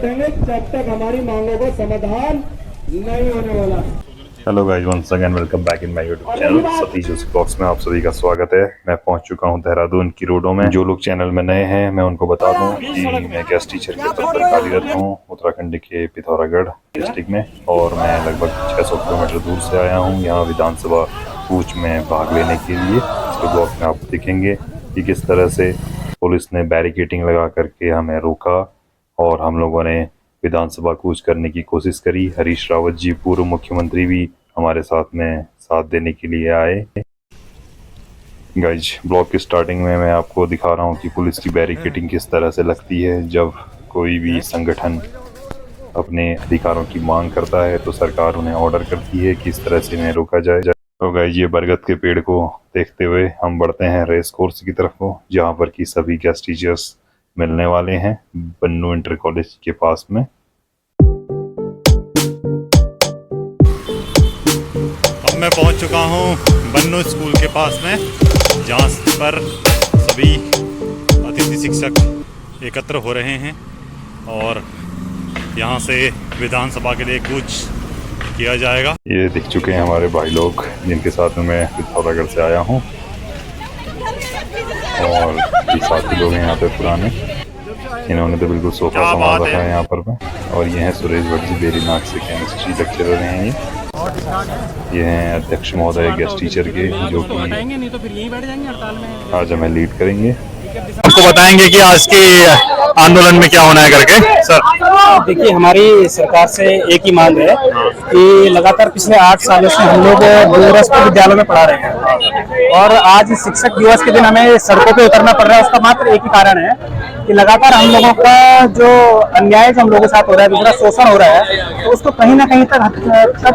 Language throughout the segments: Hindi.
बैठेंगे जब तक हमारी मांगों का समाधान नहीं होने वाला। Hello guys, once again welcome back in my YouTube channel Satish Joshi blogs में आप सभी का स्वागत है। मैं पहुंच चुका हूं देहरादून की रोडों में। जो लोग चैनल में नए हैं मैं उनको बता दूं कि मैं गेस्ट टीचर के पद पर कार्यरत हूं उत्तराखंड के पिथौरागढ़ डिस्ट्रिक्ट में, और मैं लगभग 600 किलोमीटर दूर से आया हूं यहाँ विधानसभा कूच में भाग लेने के लिए। इसके ब्लॉग में आप देखेंगे कि किस तरह से पुलिस ने बैरिकेडिंग लगा करके हमें रोका और हम लोगों ने विधानसभा कूच करने की कोशिश करी। हरीश रावत जी पूर्व मुख्यमंत्री भी हमारे साथ में साथ देने के लिए आए। गाइज, ब्लॉग की स्टार्टिंग में मैं आपको दिखा रहा हूँ कि पुलिस की बैरिकेडिंग किस तरह से लगती है। जब कोई भी संगठन अपने अधिकारों की मांग करता है तो सरकार उन्हें ऑर्डर करती है कि इस तरह से इन्हें रोका जाए। तो गाइज, ये बरगद के पेड़ को देखते हुए हम बढ़ते हैं रेस कोर्स की तरफ को, जहाँ पर कि सभी गेस्ट टीचर्स मिलने वाले हैं बन्नू इंटर कॉलेज के पास में। अब मैं पहुंच चुका हूं बन्नू स्कूल के पास में, जहां पर सभी अतिथि शिक्षक एकत्र हो रहे हैं और यहां से विधानसभा के लिए कूच किया जाएगा। ये दिख चुके हैं हमारे भाई लोग जिनके साथ में मैं पिथौरागढ़ से आया हूं, और ये साथी लोग हैं यहाँ पे पुराने। इन्होंने तो बिल्कुल सोफा संभाल रखा है यहाँ पर। और ये हैं सुरेश भट्ट जी, बेरीनाग से केमिस्ट्री लेक्चरर हैं। ये हैं अध्यक्ष महोदय गेस्ट टीचर के, जो कि आज हमें लीड करेंगे। आपको बताएंगे कि आज के आंदोलन में क्या होना है करके। सर देखिए, हमारी सरकार से एक ही मांग है कि लगातार पिछले 8 सालों से हम लोग दूरस्थ विद्यालयों में पढ़ा रहे हैं और आज शिक्षक दिवस के दिन हमें सड़कों पे उतरना पड़ रहा है। उसका मात्र एक ही कारण है कि लगातार हम लोगों का जो अन्याय जो हम लोगों के साथ हो रहा है, दूसरा शोषण हो रहा है, तो उसको कहीं ना कहीं तक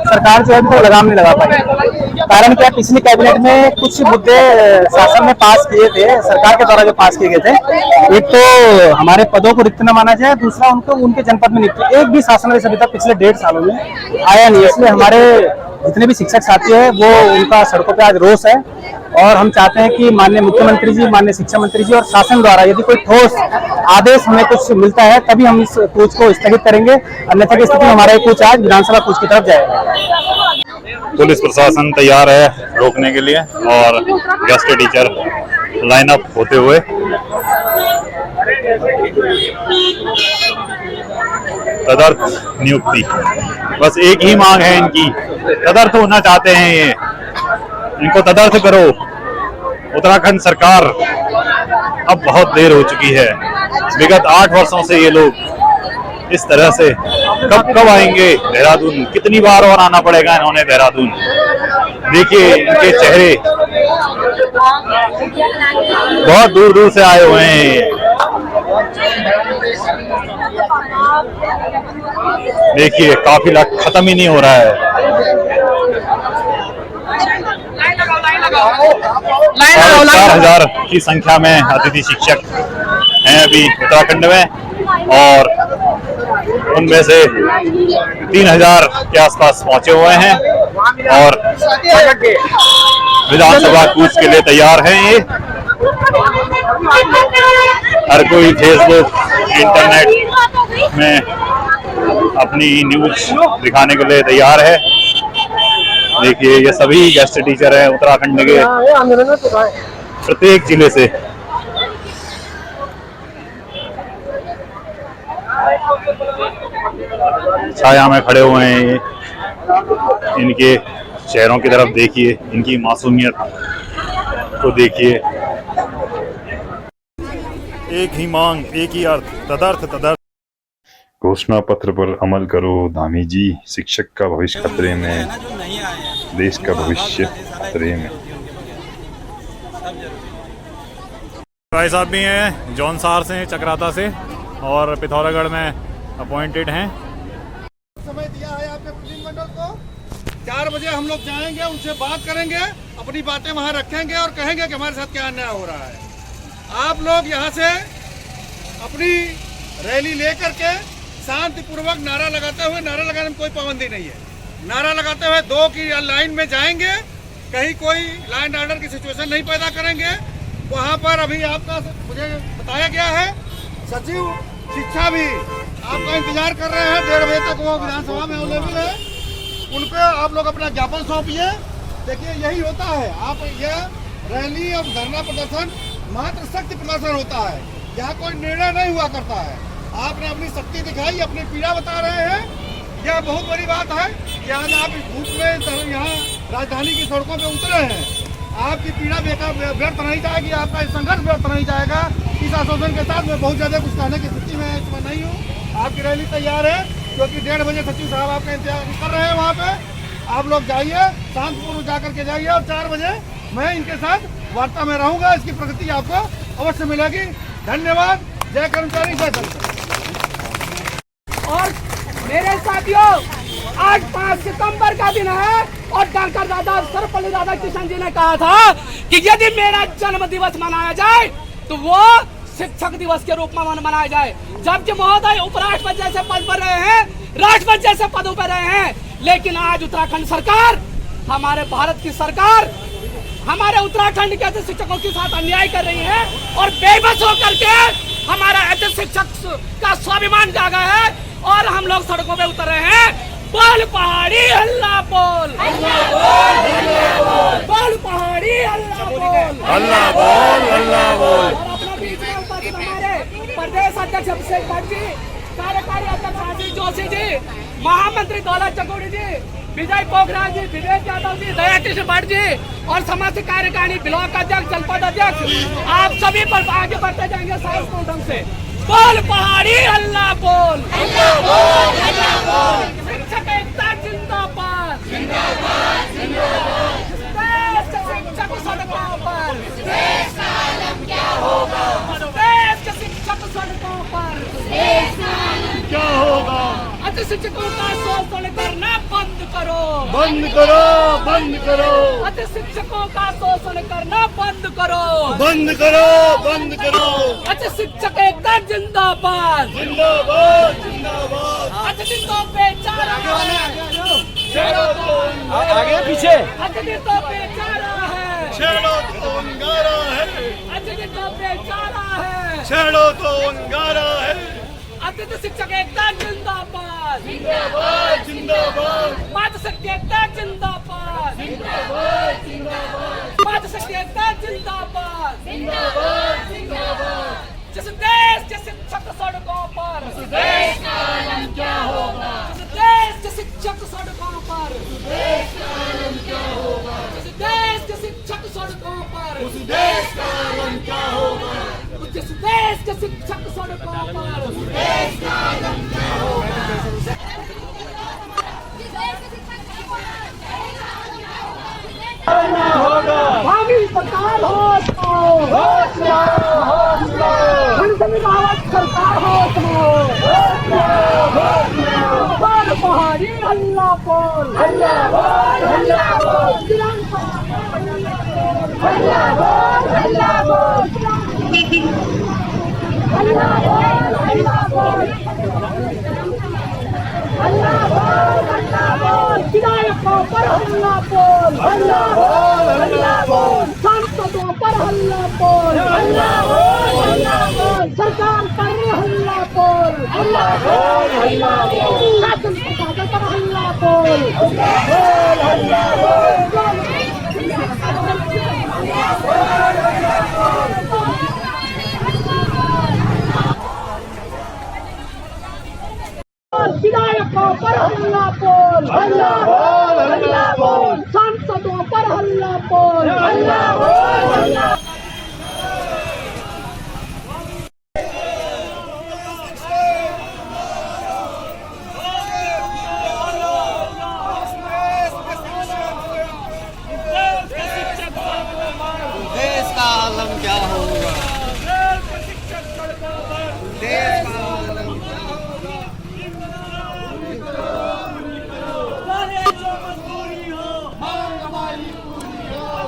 सरकार जो है तो लगाम नहीं लगा पाई। कारण क्या, पिछली कैबिनेट में कुछ मुद्दे शासन में पास किए थे, सरकार के द्वारा जो पास किए गए थे। एक तो हमारे पदों को रिक्त न माना जाए, दूसरा उनको उनके जनपद में नियुक्ति, एक भी शासन अभी तक पिछले 1.5 सालों में आया नहीं। इसलिए हमारे जितने भी शिक्षक साथी हैं वो उनका सड़कों पे आज रोष है और हम चाहते हैं कि माननीय मुख्यमंत्री जी, माननीय शिक्षा मंत्री जी और शासन द्वारा यदि कोई ठोस आदेश हमें कुछ मिलता है तभी हम इस कूच को स्थगित करेंगे, अन्यथा की स्थिति में हमारा ये कूच आज विधानसभा कूच की तरफ जाएगा। पुलिस प्रशासन तैयार है रोकने के लिए और गेस्ट टीचर लाइन अप होते हुए। तदर्थ नियुक्ति, बस एक ही मांग है इनकी, तदर्थ होना चाहते हैं ये, इनको तदर्थ करो। उत्तराखंड सरकार अब बहुत देर हो चुकी है, विगत 8 वर्षों से ये लोग इस तरह से कब आएंगे देहरादून, कितनी बार और आना पड़ेगा इन्होंने देहरादून। देखिए इनके चेहरे बहुत दूर दूर से आए हुए हैं। देखिए काफिला खत्म ही नहीं हो रहा है। 4000 की संख्या में अतिथि शिक्षक हैं अभी उत्तराखंड में और उनमें से 3000 के आसपास पहुंचे हुए हैं और विधानसभा कूच के लिए तैयार हैं। ये हर कोई फेसबुक, इंटरनेट में अपनी न्यूज दिखाने के लिए तैयार है। देखिए ये सभी गेस्ट टीचर हैं उत्तराखंड के प्रत्येक जिले से। छाया में खड़े हुए हैं ये, इनके चेहरों की तरफ देखिए, इनकी मासूमियत को देखिए। एक ही मांग, एक ही अर्थ, तदर्थ तदर्थ। घोषणा पत्र पर अमल करो धामी जी, शिक्षक का भविष्य खतरे में, देश का भविष्य खतरे में। भाई साहब भी हैं जौनसार से, चक्राता से और पिथौरागढ़ में अपॉइंटेड हैं। समय दिया है आपके प्रतिनिधिमंडल को, 4 बजे हम लोग जाएंगे, उनसे बात करेंगे, अपनी बातें वहां रखेंगे और कहेंगे कि हमारे साथ क्या अन्याय हो रहा है। आप लोग यहां से अपनी रैली लेकर के शांतिपूर्वक नारा लगाते हुए, नारा लगाने में कोई पाबंदी नहीं है, नारा लगाते हुए 2 की लाइन में जाएंगे, कहीं कोई लैंड ऑर्डर की सिचुएशन नहीं पैदा करेंगे। वहाँ पर अभी आपका मुझे बताया गया है, सचिव शिक्षा भी आपका इंतजार कर रहे हैं। 1:30 बजे तक वो विधानसभा में अवेलेबल है। उन पे आप लोग अपना ज्ञापन सौंपिए। देखिए यही होता है, आप ये रैली और धरना प्रदर्शन मात्र शक्ति प्रदर्शन होता है। यहाँ कोई निर्णय नहीं हुआ करता है। आपने अपनी शक्ति दिखाई, अपनी पीड़ा बता रहे हैं। यह बहुत बड़ी बात है कि आज आप इस धूप में यहाँ राजधानी की सड़कों पे उतरे हैं। आपकी पीड़ा व्यर्थ नहीं जाएगी, आपका संघर्ष व्यर्थ नहीं जाएगा। इस आश्वासन के साथ मैं बहुत ज़्यादा कुछ कहने की स्थिति में इस समय नहीं हूँ। आपकी रैली तैयार है, क्योंकि 1:30 बजे सचिव साहब आपका इंतजार कर रहे हैं। वहाँ पे आप लोग जाइए, शांतिपूर्वक जा करके जाइए, और 4 बजे मैं इनके साथ वार्ता में रहूँगा। इसकी प्रगति आपको अवश्य मिलेगी। धन्यवाद। जय कर्मचारी, जय कर्मचारी। और मेरे साथियों, आज 5 सितंबर का दिन है और डॉक्टर दादा सर्वपल्ली राधाकृष्णन जी ने कहा था कि यदि मेरा जन्म दिवस मनाया जाए तो वो शिक्षक दिवस के रूप में मनाया जाए। जबकि महोदय उपराष्ट्रपति जैसे पद पर रहे हैं, राष्ट्रपति जैसे पदों पर रहे हैं, लेकिन आज उत्तराखंड सरकार, हमारे भारत की सरकार, हमारे उत्तराखंड के ऐसे शिक्षकों के साथ अन्याय कर रही है और बेबस होकर के हमारा ऐसे शिक्षक का स्वाभिमान जागा है और हम लोग सड़कों पे उतर रहे हैं। बोल पहाड़ी हल्ला बोल, बोल पहाड़ी हल्ला बोल, अल्लाह बोल, अल्लाह बोल। और अपना बीच में उपस्थित हमारे प्रदेश अध्यक्ष अभिषेक भट्ट जी, कार्यकारी अध्यक्ष आशीष जोशी जी, महामंत्री दौलत चकोड़ी जी, विजय पोखराज जी, विवेक यादव जी, दया कृष्ण भट्ट जी और समस्त कार्यकारिणी ब्लॉक अध्यक्ष, जनपद अध्यक्ष, आप सभी पर आगे बढ़ते जाएंगे शांतिपूर्ण ढंग से। बोल पहाड़ी हल्ला बोल, शिक्षक एकता जिंदाबाद, देश के शिक्षक सड़कों पर, देश का आलम क्या होगा, देश के शिक्षक सड़कों पर, देश का आलम क्या होगा। अति शिक्षकों का शोषण करना बंद करो, बंद करो, बंद करो, अति शिक्षकों का शोषण करना बंद करो, बंद करो, बंद करो। अति शिक्षक एकता जिंदाबाद, जिंदाबाद, जिंदाबाद। अतिथि तो बेचारा है, आगे पीछे अतिथि तो बेचारा है, छेड़ो तो अंगारा है, अतिथि तो बेचारा है, छेड़ो तो अंगारा है। अतिथि शिक्षक एकता जिंदाबाद, जिंदाबाद, जिंदाबाद, मातृ शक्ति एकता जिंदाबाद, जिंदाबाद, जिंदाबाद, मातृ शक्ति एकता जिंदाबाद, जिंदाबाद, जिंदाबाद। जिस देश के शिक्षक सड़कों पर, देश का आलम क्या होगा, जिस देश के शिक्षक सड़कों पर, देश का आलम क्या होगा, जिस देश के शिक्षक सड़कों पर, उस देश का आलम क्या होगा, जिस देश के शिक्षक सड़कों पर, देश का आलम क्या होगा। भावी सरकार हो तो सरकार हो तो पहाड़ी हल्ला बोल, हल्ला बोल, हल्ला बोल, हल्ला बोल, हल्ला बोल, हल्ला बोल, हल्ला बोल, हल्ला बोल, हल्ला बोल, विधायकों पर हल्ला बोल, हल्ला बोल, हल्ला बोल, सांसदों पर हल्ला बोल, हल्ला बोल, हल्ला बोल, सरकार पर हल्ला बोल, हल्ला बोल, हल्ला बोल, शासन प्रशासन पर हल्ला बोल, हल्ला बोल, विधायकों पर हल्ला बोल, हल्ला बोल, हल्ला बोल, सांसदों पर हल्ला बोल, हल्ला बोल, हल्ला। देश का आलम क्या होगा, देश का आलम क्या होगा।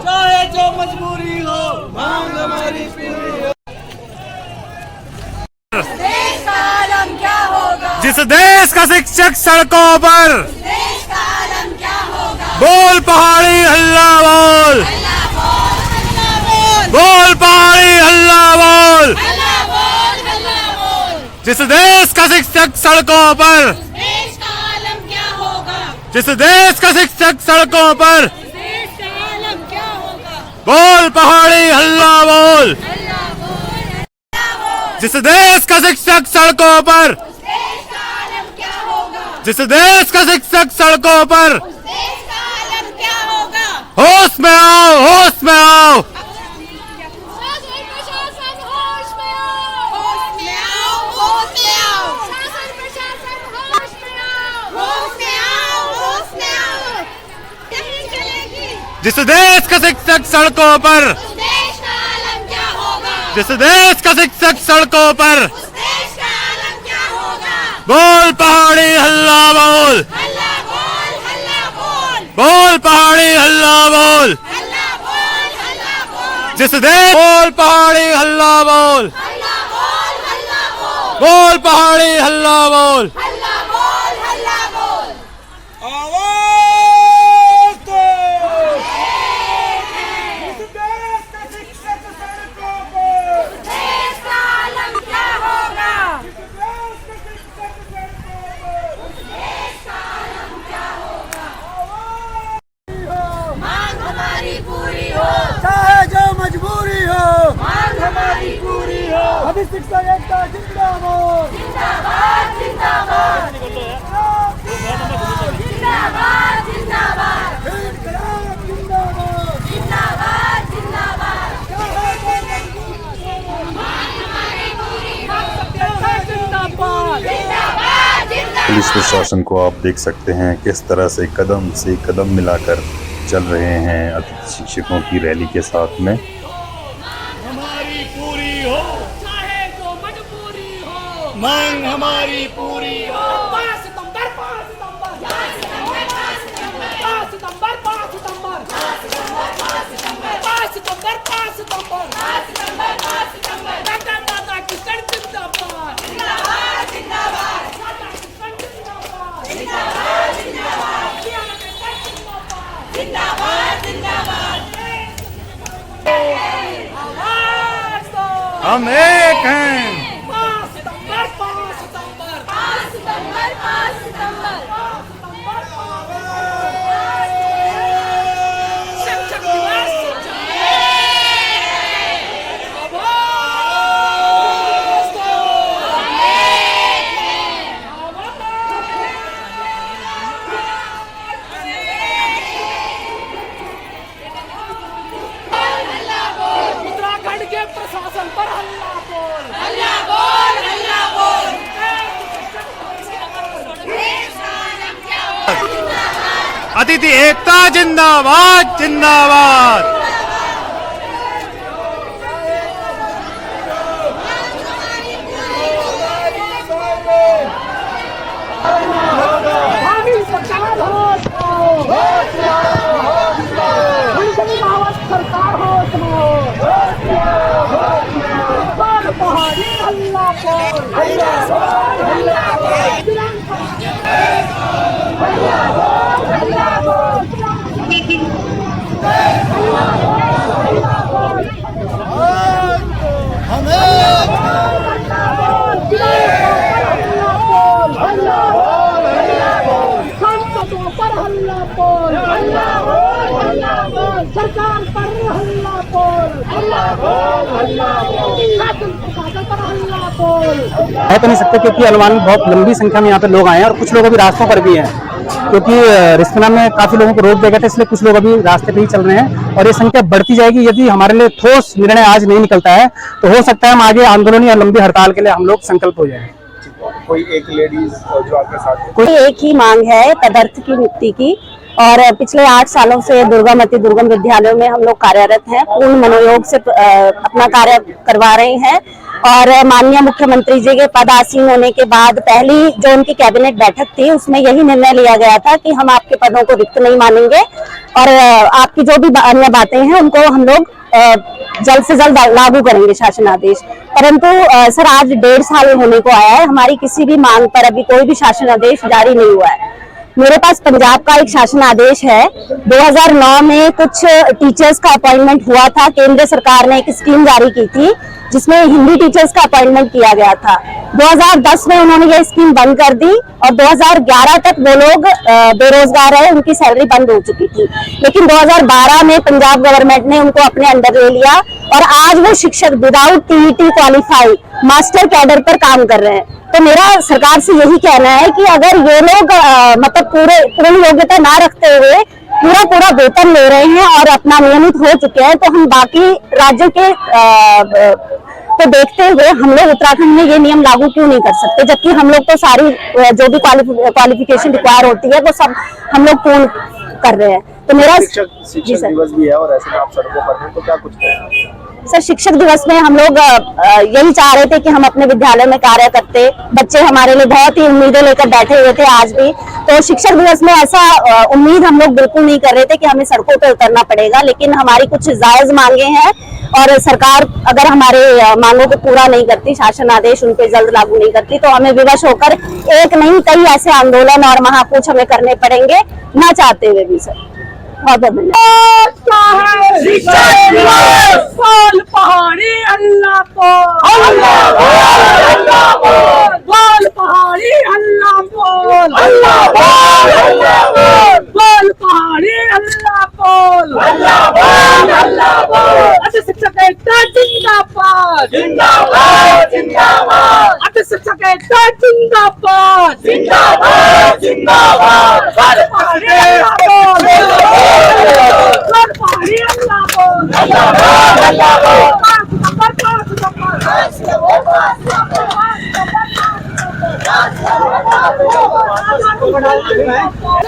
चाहे जो मजबूरी हो, मांग हमारी पूरी हो। देश का आलम क्या होगा, जिस देश का शिक्षक सड़कों पर, देश का आलम क्या होगा। बोल पहाड़ी हल्ला बोल, हल्ला बोल, हल्ला बोल, बोल पहाड़ी हल्ला बोल। हल्ला बोल, हल्ला बोल। जिस देश देश का शिक्षक सड़कों पर, देश का आलम क्या होगा? जिस देश का शिक्षक सड़कों पर, देश का आलम क्या होगा? बोल पहाड़ी हल्ला बोल। अल्लाह बोल, अल्लाह बोल। जिस देश का शिक्षक सड़कों पर, देश का आलम क्या होगा? जिस देश का शिक्षक सड़कों पर, देश का आलम क्या होगा? होश में आओ, होश में आओ। शासन प्रशासन होश में आओ, होश में आओ, होश में आओ। शासन प्रशासन होश में आओ, होश में आओ, होश में आओ। नहीं चलेगी। जिस देश का शिक्षक सड़कों पर, उस देश का आलम क्या होगा? जिस देश का शिक्षक सड़कों पर, उस देश का आलम क्या होगा? बोल पहाड़ी हल्ला बोल। हल्ला बोल, हल्ला बोल। बोल पहाड़ी हल्ला बोल। हल्ला बोल, हल्ला बोल। जिस देश, बोल पहाड़ी हल्ला बोल। हल्ला बोल, हल्ला बोल। बोल पहाड़ी हल्ला बोल। हल्ला बोल, हल्ला बोल। आवाज दो। इस देश का शिक्षक सड़कों पर, देश का आलम क्या होगा? इस देश का शिक्षक सड़कों पर। देश का आलम क्या होगा? मांग हमारी पूरी हो, चाहे जो मजबूरी हो, मांग हमारी पूरी हो। अभी शिक्षक एकता जिंदाबाद। जिंदाबाद, जिंदाबाद। जिंदाबाद, जिंदाबाद। इनकलाब जिंदाबाद। जिंदाबाद, जिंदाबाद। चाहे जो मजबूरी हो, मांग हमारी पूरी हो। जिंदाबाद जिंदाबाद, जिंदाबाद। पुलिस प्रशासन को आप देख सकते हैं किस तरह से कदम मिलाकर चल रहे हैं अतिथि शिक्षकों की रैली के साथ में। हमारी पूरी हो, चाहे जो मजबूरी हो। मांग हमारी पूरी हो। 5 सितंबर 5 सितंबर 5 सितंबर 5 सितंबर 5 सितंबर 5 सितंबर दादा दादा किशन जिंदाबाद। जिंदाबाद, जिंदाबाद। दादा किशन जिंदाबाद। जिंदाबाद, जिंदाबाद। जिंदाबाद, जिंदाबाद। आवाज दो। हम एक हैं। 5 सितंबर 5 सितंबर 5 सितंबर 5 सितंबर। शिक्षक दिवस उत्तराखंड के प्रशासन पर हल्ला बोल। हल्ला बोल, हल्ला बोल। अतिथि एकता जिंदाबाद, जिंदाबाद। हामी सरकार होश में हो। हिंदवी रावत सरकार होश में हो। बोल पहाड़ी हल्ला बोल। हल्ला बोल, हल्ला बोल। हल्ला बोल, हल्ला बोल। सांसदों पर हल्ला बोल। हल्ला बोल, हल्ला बोल। सरकार पर हल्ला बोल। हल्ला बोल, हल्ला बोल। शासन प्रशासन पर हल्ला बोल। कह तो नहीं सकते क्योंकि अनुमान बहुत लंबी संख्या में यहाँ पे लोग आए हैं और कुछ लोग अभी रास्तों पर भी हैं, क्योंकि रिश्तेना में काफी लोगों को रोक दिया गया था, इसलिए कुछ लोग अभी रास्ते पे ही चल रहे हैं और ये संख्या बढ़ती जाएगी। यदि हमारे लिए ठोस निर्णय आज नहीं निकलता है तो हो सकता है हम आगे आंदोलन या लंबी हड़ताल के लिए हम लोग संकल्प हो जाए। कोई एक लेडीज जो आपके साथ है? कोई एक ही मांग है तदर्थ की मुक्ति की, और पिछले 8 सालों से दुर्गम विद्यालयों में हम लोग कार्यरत हैं, पूर्ण मनोयोग से अपना कार्य करवा रहे हैं। और माननीय मुख्यमंत्री जी के पद आसीन होने के बाद पहली जो उनकी कैबिनेट बैठक थी उसमें यही निर्णय लिया गया था कि हम आपके पदों को रिक्त नहीं मानेंगे और आपकी जो भी अन्य बातें हैं उनको हम लोग जल्द से जल्द लागू करेंगे शासन आदेश। परंतु सर आज 1.5 साल होने को आया है, हमारी किसी भी मांग पर अभी कोई भी शासन आदेश जारी नहीं हुआ है। मेरे पास पंजाब का एक शासन आदेश है। 2009 में कुछ टीचर्स का अपॉइंटमेंट हुआ था, केंद्र सरकार ने एक स्कीम जारी की थी जिसमें हिंदी टीचर्स का अपॉइंटमेंट किया गया था। 2010 में उन्होंने ये स्कीम बंद कर दी और 2011 तक वो लोग बेरोजगार रहे, उनकी सैलरी बंद हो चुकी थी। लेकिन 2012 में पंजाब गवर्नमेंट ने उनको अपने अंडर ले लिया और आज वो शिक्षक without TET qualify master cadre पर काम कर रहे हैं। तो मेरा सरकार से यही कहना है कि अगर ये लोग मतलब पूर्ण योग्यता ना रखते हुए पूरा वेतन ले रहे हैं और अपना नियमित हो चुके हैं, तो हम बाकी राज्यों के तो देखते हुए हम लोग उत्तराखंड में ये नियम लागू क्यों नहीं कर सकते, जबकि हम लोग तो सारी जो भी क्वालिफिकेशन रिक्वायर होती है वो सब हम लोग पूर्ण कर रहे हैं। तो मेरा शिक्षक दिवस भी है और ऐसे में आप सड़कों पर हैं, तो क्या कुछ कहें? सर, शिक्षक दिवस में हम लोग यही चाह रहे थे कि हम अपने विद्यालय में कार्य करते, बच्चे हमारे लिए बहुत ही उम्मीदें लेकर बैठे हुए थे आज भी। तो शिक्षक दिवस में ऐसा उम्मीद हम लोग बिल्कुल नहीं कर रहे थे कि हमें सड़कों पर उतरना पड़ेगा, लेकिन हमारी कुछ जायज मांगे हैं और सरकार अगर हमारे मांगों को पूरा नहीं करती, शासन आदेश उन पे जल्द लागू नहीं करती, तो हमें विवश होकर एक नहीं कई ऐसे आंदोलन और महाकूच हमें करने पड़ेंगे, ना चाहते हुए भी। सर, बहुत बहुत धन्यवाद। पहाड़ी अल्लाह को, अल्लाह बोल, बोल पहाड़ी अल्लाह बोल, अल्लाह बोल, बोल पहाड़ी अल्लाह बोल, अल्लाह बोल, अल्लाह बोल। अच्छा शिक्षक एकता जिंदाबाद, जिंदाबाद, जिंदाबाद। अच्छा शिक्षक एकता जिंदाबाद, जिंदाबाद, जिंदाबाद। बोल पहाड़ी अल्लाह बोल, बोल पहाड़ी अल्लाह बोल, अल्लाह बोल, अल्लाह बोल।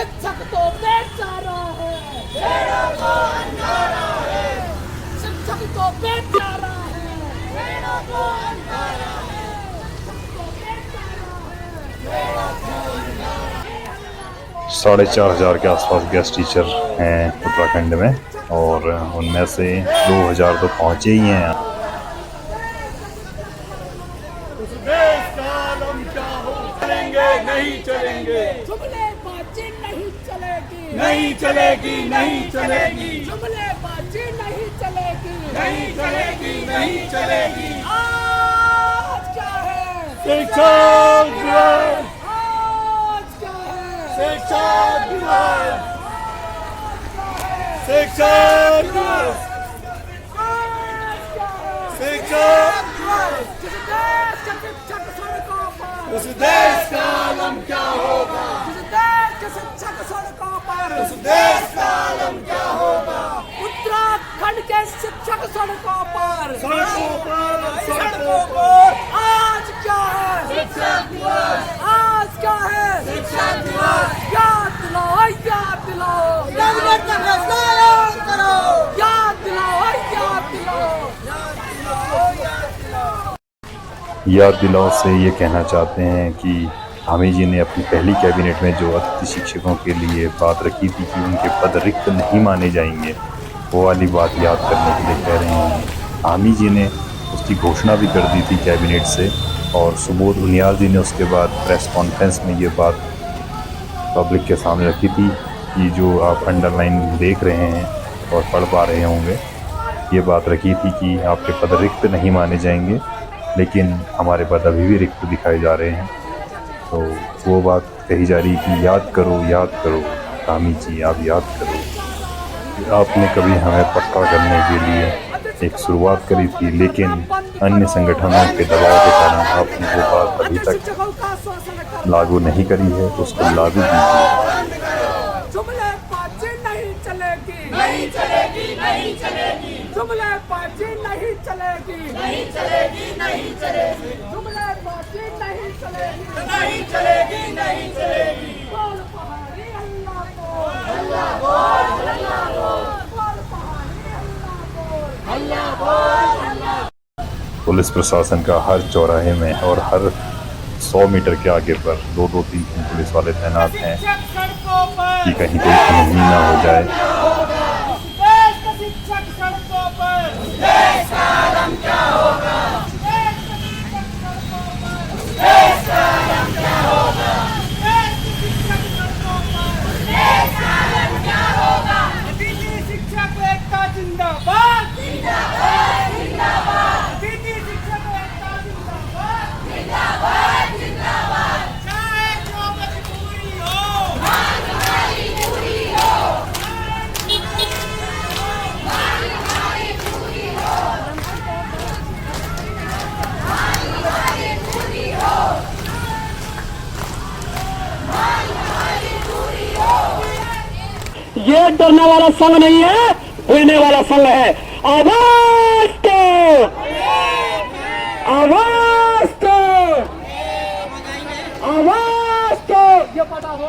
शिक्षक तो बेचारा है, शिक्षक तो बेचारा है, 4,500 के आसपास गेस्ट टीचर हैं उत्तराखंड में और उनमें से 2,000 तो पहुंचे ही हैं। नहीं चलेंगे, जुमलेबाजी नहीं चलेगी, नहीं चलेगी, नहीं चलेगी, जुमलेबाजी नहीं चलेगी, नहीं चलेगी, नहीं चलेगी। आज क्या है? शिक्षक दिवस, आज क्या है? शिक्षक दिवस, शिक्षक दिवस, आज क्या है? शिक्षक दिवस। जिस देश के शिक्षक सड़कों पर, उस देश का आलम क्या होगा, जिस देश के शिक्षक सड़कों पर, उस देश का आलम क्या होगा। उत्तराखंड के शिक्षक सड़कों पर, सड़कों पर, सड़कों पर। आज क्या है? शिक्षक दिवस, आज क्या है? शिक्षक दिवस। याद दिलाओ, याद दिलाओ, कैबिनेट का फैसला ऐलान करो, याद दिलाओ, याद दिलाओ। याद दिलाओ से ये कहना चाहते हैं कि हामी जी ने अपनी पहली कैबिनेट में जो अतिथि शिक्षकों के लिए बात रखी थी कि उनके पद रिक्त नहीं माने जाएंगे, वो वाली बात याद करने के लिए कह रहे हैं। हामी जी ने उसकी घोषणा भी कर दी थी कैबिनेट से और सुबोध उनियाल जी ने उसके बाद प्रेस कॉन्फ्रेंस में ये बात पब्लिक के सामने रखी थी कि जो आप अंडरलाइन देख रहे हैं और पढ़ पा रहे होंगे, ये बात रखी थी कि आपके पद रिक्त नहीं माने जाएंगे, लेकिन हमारे पद अभी भी रिक्त दिखाए जा रहे हैं। तो वो बात कही जा रही कि याद करो, हामी जी आप याद करो कि आपने कभी हमें पक्का करने के लिए एक शुरुआत करी थी, लेकिन अन्य संगठनों के दबाव के कारण आपने वो बात अभी तक लागू नहीं करी है, उसको लागू कीजिए। जुमलेबाजी नहीं चलेगी, नहीं चलेगी, नहीं चलेगी, जुमलेबाजी नहीं चलेगी, नहीं चलेगी, नहीं चलेगी, जुमलेबाजी नहीं चलेगी, नहीं चलेगी, नहीं चलेगी। बोल पहाड़ी अल्लाह बोल, अल्लाह बोल, अल्लाह बोल, बोल पहाड़ी अल्लाह बोल, अल्लाह बोल, अल्लाह। पुलिस प्रशासन का हर चौराहे में और हर 100 मीटर के आगे पर 2-2-3 पुलिस वाले तैनात हैं सड़कों पर, कि कहीं कोई अनहोनी ना हो जाए। देश के शिक्षक सड़कों पर, देश का आलम क्या होगा, देश के शिक्षक सड़कों पर, देश का आलम क्या होगा, देश के शिक्षक सड़कों पर, देश का आलम क्या होगा। अतिथि शिक्षक एकता जिंदाबाद, जिंदाबाद, जिंदाबाद, अतिथि शिक्षक एकता जिंदाबाद, जिंदाबाद, ये डरने वाला संघ नहीं है, हिलने वाला संघ है। आवाज दो, आवाज दो, आवाज दो। ये पता हो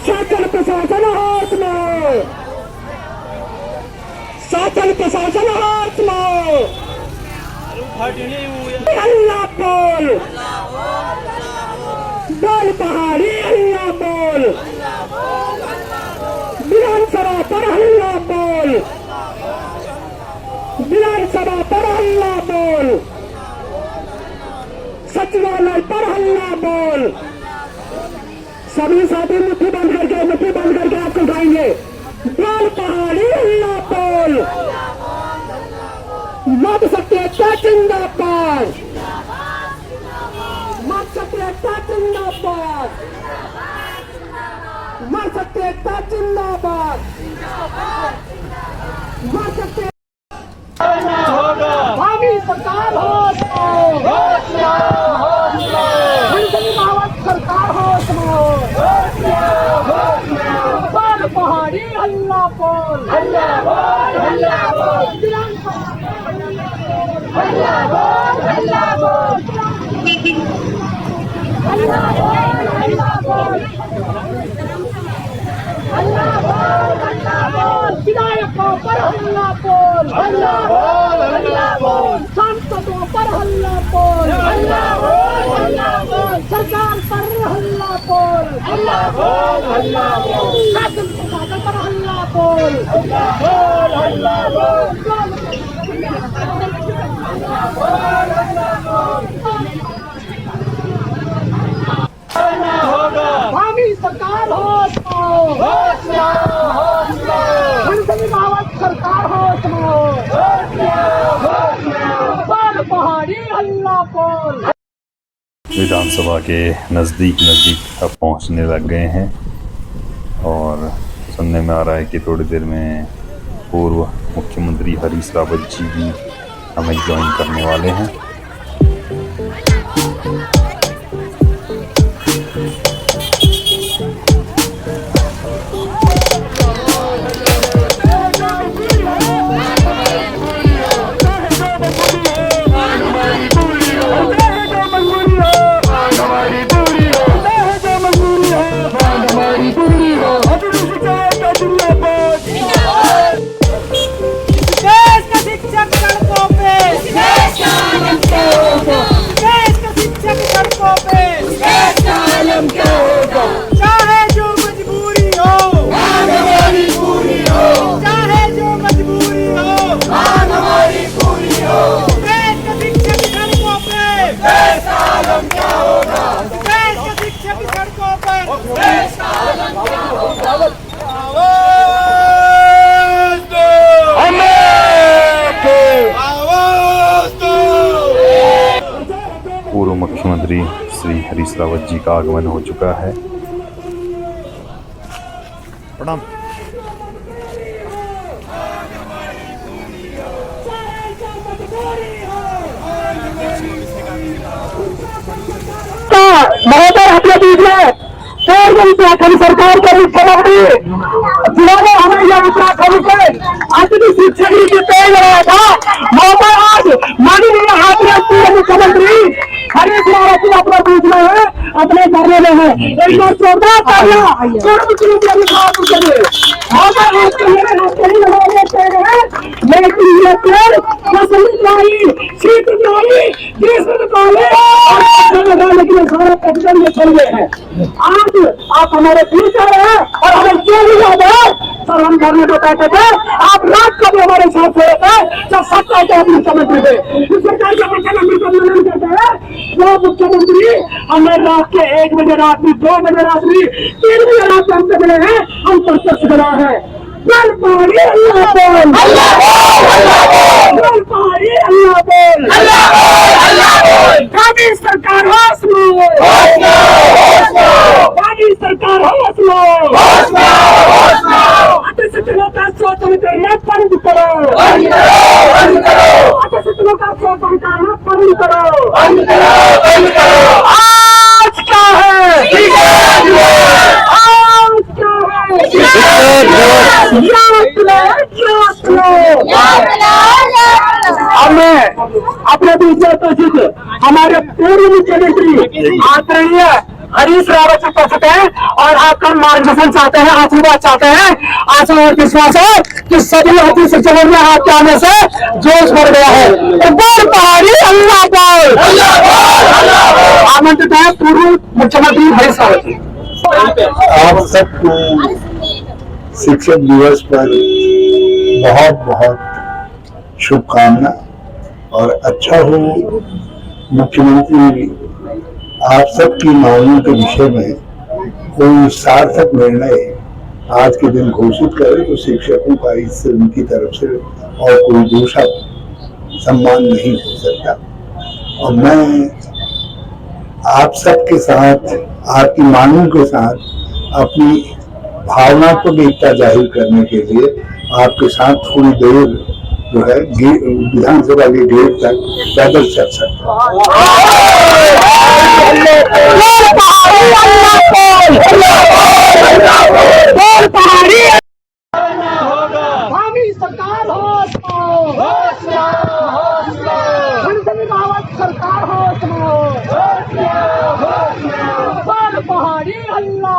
शासन प्रशासन हाथ में, शासन प्रशासन हाथ में। अल्लाह बोल, बोल पहाड़ी अल्लाह बोल, विधानसभा पर हल्ला बोल, विधानसभा पर हल्ला बोल, सचिवालय पर हल्ला बोल। सभी साथी मुट्ठी बंद करके आपको उठाएंगे। बोल पहाड़ी हल्ला बोल, मत सत्याग्रह जिंदाबाद, मत सत्याग्रह जिंदाबाद, मत सत्याग्रह जिंदाबाद, मत सत्याग्रह। भावी सरकार होश में, हिंदवी मावत सरकार होश में, बोल पहाड़ी हल्ला बोल, हल्ला बोल, हल्ला बोल, हल्ला बोल, हल्ला बोल, हल्ला बोल, हल्ला बोल, हल्ला बोल, हल्ला बोल, विधायकों पर हल्ला बोल, हल्ला बोल, हल्ला बोल, सांसदों पर हल्ला बोल, हल्ला बोल, हल्ला बोल, सरकार पर हल्ला बोल, हल्ला बोल, हल्ला बोल, शासन प्रशासन पर हल्ला बोल, हल्ला बोल, हल्ला बोल, भावी सरकार होश में, हिंदवी मावत सरकार होश में, बोल पहाड़ी हल्ला बोल। विधानसभा के नज़दीक अब पहुंचने लग गए हैं और सुनने में आ रहा है कि थोड़ी देर में पूर्व मुख्यमंत्री हरीश रावत जी भी हमें ज्वाइन करने वाले हैं। पूर्व मुख्यमंत्री श्री हरीश रावत जी का आगमन हो चुका है। प्रणाम। महोदय अपने बीच में उत्तराखंड सरकार के मुख्यमंत्री जिन्होंने हमें यह उत्तराखंड के अंतिम शिक्षक नीति तय कराया था, महोदय आज माननीय हाथी मुख्यमंत्री हरीश रावत जी अपने बीच में है, अपने धरने में है। एक बार जोरदार तालियां आज आप हमारे फ्यूचर है और हमें क्यों नहीं याद है सर, हम घर में जो कहते थे आप रात को भी हमारे साथ सोए थे जब सत्ता के मुख्यमंत्री थे। इस सरकार के मुख्यमंत्री को मनन करते हैं वो मुख्यमंत्री हमें रात के 1 बजे रात में 2 बजे रात में 3 बजे रात में हमसे मिले हैं, हम प्रत्यक्ष बना है। बोल पहाड़ी अल्लाह बोल, बोल पहाड़ी अल्लाह बोल, मोदी सरकार होश में, मोदी सरकार होश में, अतिथियों का शोषण करना बंद करो, अतिथियों का शोषण करना बंद करो। आज क्या है, आज क्या है, अब मैं अपने बीच उपस्थित हमारे पूर्व मुख्यमंत्री आदरणीय हरीश रावत से पूछते हैं और आपका मार्गदर्शन चाहते हैं, आशीर्वाद चाहते हैं। आशा और विश्वास है कि सभी ऑफिस शिक्षकों में आपके आने से जोश बढ़ गया है। ऊपर पहाड़ी अल्लाह पाल आमंत्रित है पूर्व मुख्यमंत्री हरीश रावत जी। आप सबको शिक्षक दिवस पर बहुत बहुत शुभकामना और अच्छा हो मुख्यमंत्री आप सबकी मांगों के विषय में कोई सार्थक निर्णय आज के दिन घोषित करे तो शिक्षकों का इससे उनकी तरफ से और कोई दूसरा सम्मान नहीं हो सकता। और मैं आप सबके साथ आपकी मांगों के साथ अपनी भावनात्मक एकता जाहिर करने के लिए आपके साथ थोड़ी देर जो है विधानसभा के गेट तक पैदल चल सकता पहाड़ी अल्लाह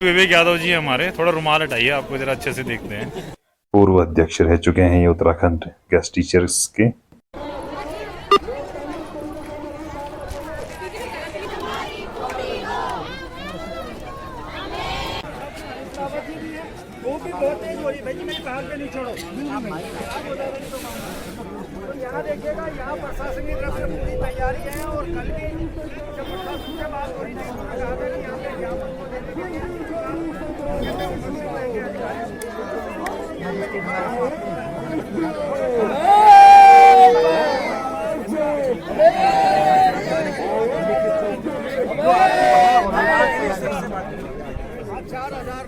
विवेक यादव जी हमारे, थोड़ा रुमाल हटाइए, आपको जरा अच्छे से देखते हैं। पूर्व अध्यक्ष रह चुके हैं ये उत्तराखंड गेस्ट टीचर्स के। यहाँ देखिएगा, यहाँ प्रशासन की तरफ से पूरी तैयारी है और कल भी जब प्रशासन से बात हो रही थी उन्होंने कहा था कि यहाँ पे ज्ञापन को देने के लिए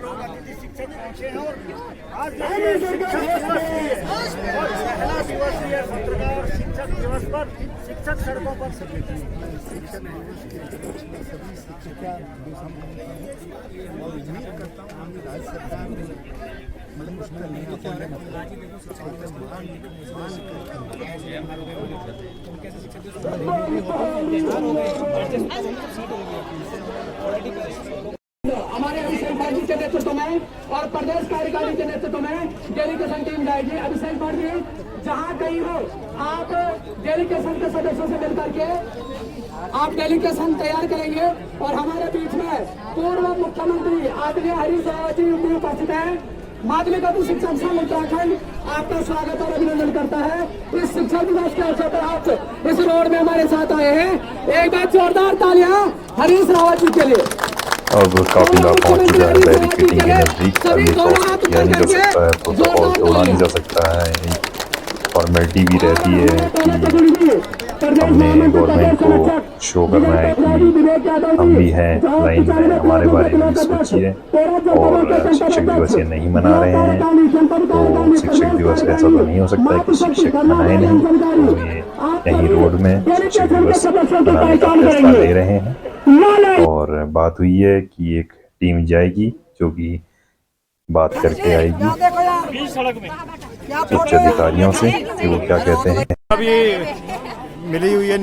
लोग अतिथि शिक्षक पहुंचे हैं और आज पहला दिवसीय पत्रकार शिक्षक दिवस पर शिक्षक सड़कों पर हमारे अभिषेक भाई के नेतृत्व में और प्रदेश कार्यकारिणी के नेतृत्व में डेलीगेशन टीम जाएगी। अभिषेक भाई जी जहाँ कहीं हो आप डेलीगेशन के सदस्यों से मिलकर के आप डेलीगेशन तैयार करेंगे और हमारे बीच में पूर्व मुख्यमंत्री आदरणीय हरीश रावत जी उपस्थित है। माध्यमिक उच्च शिक्षा संघ उत्तराखंड आपका स्वागत और अभिनंदन करता है। इस शिक्षा दिवस के अवसर पर आप इस रोड में हमारे साथ आए हैं। एक बार जोरदार तालियां हरीश रावत जी के लिए। अब काफिला पहुंच चुका है बैरिकेडिंग के नजदीक। अब ये क्रॉस किया नहीं जा सकता है, प्रोटोकॉल तोड़ा नहीं जा सकता है। फॉर्मेलिटी भी रहती है कि हमने गवर्नमेंट को शो करना है कि हम भी हैं लाइन में, हमारे बारे में सोचिए। और शिक्षक दिवस ये नहीं मना रहे हैं तो शिक्षक दिवस ऐसा तो नहीं हो सकता है कि शिक्षक मनाए नहीं। तो ये यहीं रोड में शिक्षक दिवस मनाने का फैसला ले रहे हैं। और बात हुई है कि एक टीम जाएगी जो कि बात करके आएगी उच्च अधिकारियों से कि वो क्या कहते हैं। अभी मिली हुई है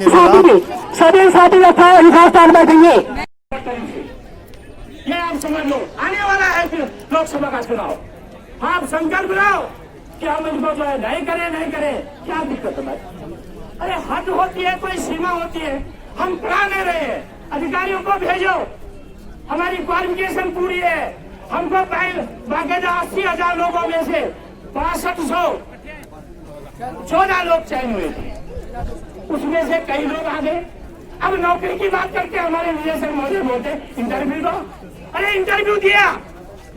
सभी साथी हिंदुस्तान बैठेंगे। ये आप समझ लो, आने वाला है लोकसभा का चुनाव। आप संकल्प लो कि हम इनको जो है नहीं करें। क्या दिक्कत है? अरे हद होती है, कोई सीमा होती है। हम पढ़ा नहीं रहे हैं, अधिकारियों को भेजो। हमारी क्वालिफिकेशन पूरी है। हमको बाकायदा 80,000 लोगों में से 6214 लोग चयन हुए थे, उसमें से कई लोग आ गए। अब नौकरी की बात करके हमारे निदेशक महोदय बोलते इंटरव्यू दो। अरे इंटरव्यू दिया,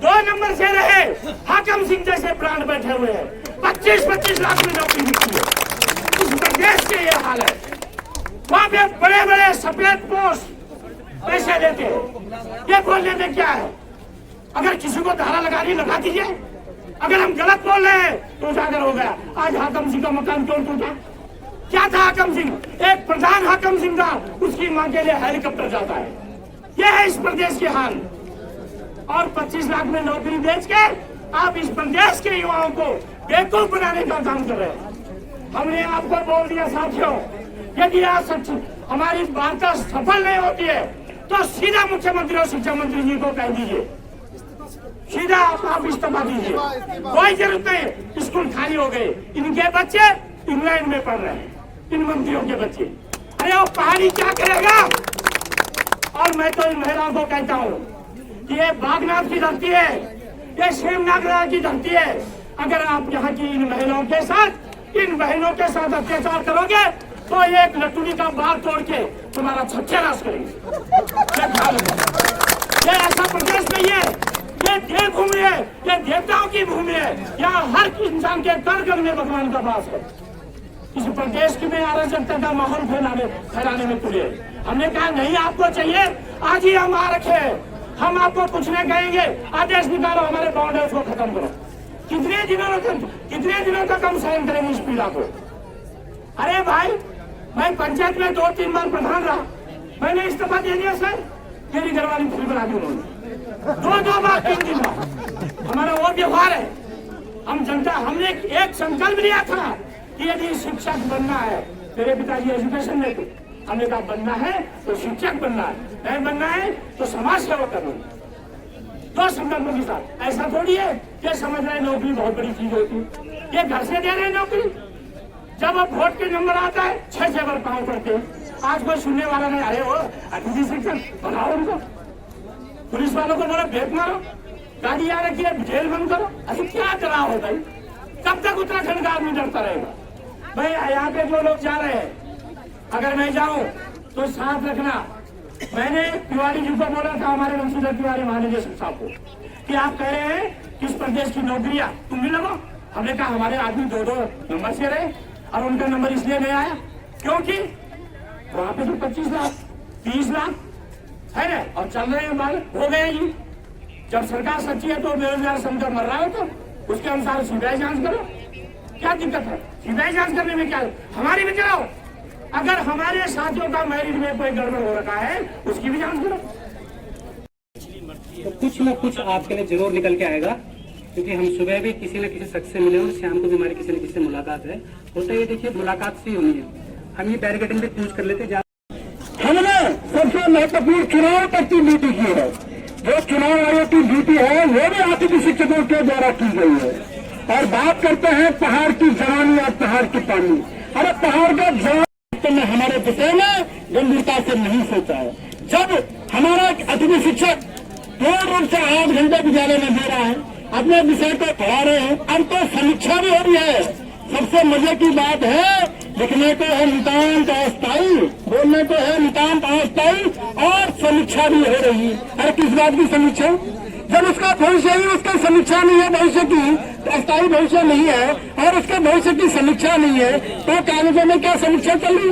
2 नंबर से रहे। हाकम सिंह जैसे प्राण बैठे हुए हैं, 25-25 लाख में नौकरी मिलती है। उस प्रदेश के ये हाल है। वहाँ पे बड़े-बड़े सफेद पोस्ट पैसे देते हैं। ये बोलने में क्या है? अगर किसी को धारा लगानी लगा दीजिए, अगर हम गलत बोल रहे हैं तो उजागर हो गया। आज हाकम सिंह का मकान क्यों टूटा? क्या था हाकम सिंह? एक प्रधान हाकम सिंह था, उसकी मां के लिए हेलीकॉप्टर जाता है। यह है इस प्रदेश की हाल। और 25 लाख में नौकरी बेच के आप इस प्रदेश के युवाओं को बेवकूफ बनाने का काम कर रहे हैं। हमने आपको बोल दिया साथियों, यदि आज सच हमारी वार्ता सफल नहीं होती है तो सीधा मुख्यमंत्री और शिक्षा मंत्री जी को कह दीजिए, सीधा आप इस्तीफा दीजिए, कोई जरूरत नहीं। स्कूल खाली हो गए, इनके बच्चे इंग्लैंड में पढ़ रहे हैं, इन मंत्रियों के बच्चे। अरे वो पहाड़ी क्या करेगा? और मैं तो इन महिलाओं को कहता हूँ कि ये बागनाथ की धरती है, ये शेमनाग की धरती है। अगर आप यहाँ की इन महिलाओं के साथ, इन बहनों के साथ अत्याचार करोगे तो एक लटूनी का बाल तोड़ के तुम्हारा सत्यानाश करेंगे। ये ऐसा प्रदेश नहीं है, ये देवभूमि है, ये देवताओं की भूमि है। यहाँ हर इंसान के कर्म में भगवान का वास है। इस प्रदेश में अराजकता का माहौल फैलाने में तुले। हमने कहा नहीं, आपको चाहिए आज ही हम आ रखे हैं, हम आपको कुछ नहीं कहेंगे, आदेश निकालो, हमारे बाउंड्रीज को खत्म करो। कितने दिनों तक हम सहन करेंगे इस पीड़ा को? अरे भाई, मैं पंचायत में 2-3 बार प्रधान रहा, मैंने इस्तीफा दे दिया सर, मेरी घरवाली फिर बना दी उन्होंने। 2 बार 3 दिन बाद हमारा वो व्यवहार है। हम जनता, हमने एक संकल्प लिया था कि यदि शिक्षक बनना है, मेरे पिताजी एजुकेशन में थे, हमने कहा बनना है तो शिक्षक बनना है, नहीं बनना है तो समाज सेवा करना। 2 संकल्पों के साथ। ऐसा थोड़ी है कि समझ रहे नौकरी बहुत बड़ी चीज होती है, ये घर से दे रहे नौकरी। जब अब वोट के नंबर आता है 6 बार पाँव पड़ते हैं। आज कोई सुनने वाला नहीं, अरे वो अतिथि शिक्षक बनाओ उनको, पुलिस वालों को बोलो भेद मारो, गाड़ी आ रखी है जेल बंद करो। अरे क्या डराव है भाई? कब तक उत्तराखंड का आदमी डरता रहेगा? भाई यहाँ पे जो लोग जा रहे हैं, अगर मैं जाऊं तो साथ रखना। मैंने तिवारी जी को बोला था, हमारे वंशीधर तिवारी महानिदेशक साहब को, कि आप कह रहे हैं कि इस प्रदेश की नौकरियां तुम भी लगो। हमने कहा हमारे आदमी 2-2 नंबर से रहे और उनका नंबर इसलिए नहीं आया क्योंकि वहां पे तो 25 लाख 30 लाख है ना, और चल रहे हैं माल हो गए जी। जब सरकार सच्ची है तो बेरोजगार समझकर मर रहा हो तो उसके अनुसार सीबीआई जांच करो, क्या दिक्कत है? सीबीआई जांच करने में क्या, हमारी भी कराओ। अगर हमारे साथियों का मैरिज में कोई गड़बड़ हो रखा है उसकी भी जांच करो। तो कुछ न कुछ आपके लिए जरूर निकल के आएगा, क्योंकि हम सुबह भी किसी न किसी शख्स से मिले और शाम को भी हमारी किसी न किसी से मुलाकात है। होता ये देखिए मुलाकात से ही होनी है, हम ये बैरिकेडिंग पे पूछ कर लेते। हमने सबसे महत्वपूर्ण चुनाव तक की नीति की है। जो चुनाव आयोग की नीति है वो भी अतिथि शिक्षकों के द्वारा की गई है। और बात करते हैं पहाड़ की जवानी और पहाड़ की पानी। अरे पहाड़ का जवानी में हमारे विषय में गंभीरता से नहीं सोचा है। जब हमारा अतिथि शिक्षक पूर्ण रूप से 8 घंटे विद्यालय में दे रहा है, अपने विषय को पढ़ा रहे हैं, अब तो समीक्षा भी हो रही है। सबसे मजे की बात है, लिखने को है नितांत अस्थायी, बोलने को है नितांत अस्थायी, और समीक्षा भी हो रही है। अरे किस बात की समीक्षा? जब उसका भविष्य ही उसकी समीक्षा नहीं है, भविष्य की अस्थायी भविष्य नहीं है और उसके भविष्य की समीक्षा नहीं है, तो कागजों में क्या समीक्षा चल रही?